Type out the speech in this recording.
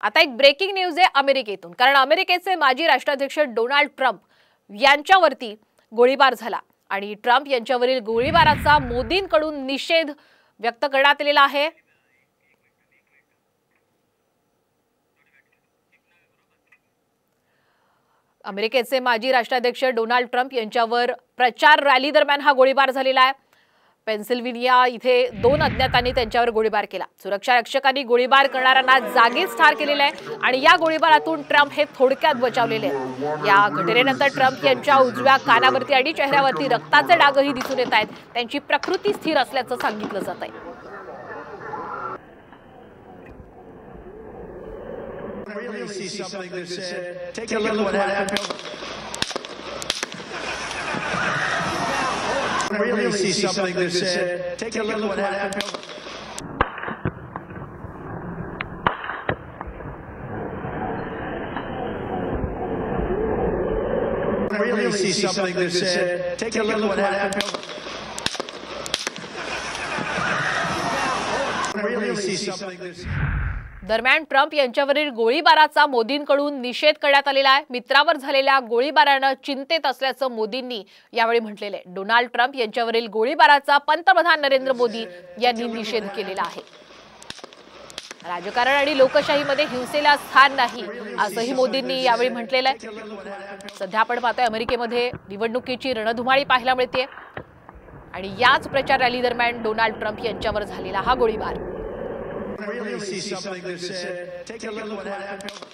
आता एक breaking news आहे अमेरिकेतून, कारण अमेरिकेचे माजी राष्ट्राध्यक्ष डोनाल्ड ट्रम्प यांच्यावरती गोळीबार झाला आणि ट्रम्प यांच्यावरील गोळीबाराचा मोदींकडून निषेध व्यक्त करण्यात आलेला आहे। अमेरिकेचे माजी राष्ट्राध्यक्ष डोनाल्ड ट्रम्प यांच्यावर प्रचार रॅली दरम्यान हा गोळीबार झालेला आहे। पेन्सिल्व्हेनिया इथे 2 अज्ञातांनी त्यांच्यावर गोळीबार केला। सुरक्षा रक्षकांनी गोळीबार करणाऱ्यांना जागीच ठार केलेले आहे आणि या गोळीबारातून ट्रम्प हे थोडक्यात बचावलेले आहेत। या घटनेनंतर ट्रम्प यांच्या उजव्या कानावरती आणि चेहऱ्यावरती रक्ताचे डागही दिसून येत आहेत। त्यांची प्रकृती स्थिर असल्याचं सांगितलं जात आहे। Really see something that said, take a look what happened. Really see something that said, take a look what happened. Really see something that said. दरम्यान ट्रम्प यांच्यावरील गोळीबाराचा मोदींकडून निषेध करण्यात आलेला आहे। मित्रावर झालेल्या गोळीबाराने चिंतेत असल्याचं मोदींनी यावेळी म्हटलेले आहे। डोनाल्ड ट्रम्प यांच्यावरील गोळीबाराचा पंतप्रधान नरेंद्र मोदी यांनी निषेध केलेला आहे। राजकारण आणि लोकशाहीमध्ये हिंसेला स्थान नाही असंही मोदींनी यावेळी म्हटलेलं आहे। सध्या आपण पाहतोय अमेरिकेमध्ये निवडणुकीची रणधुमाळी पाहायला मिळते आणि याच प्रचार रॅली दरम्यान डोनाल्ड ट्रम्प यांच्यावर झालेला हा गोळीबार। Really see something that said, take a look what happened.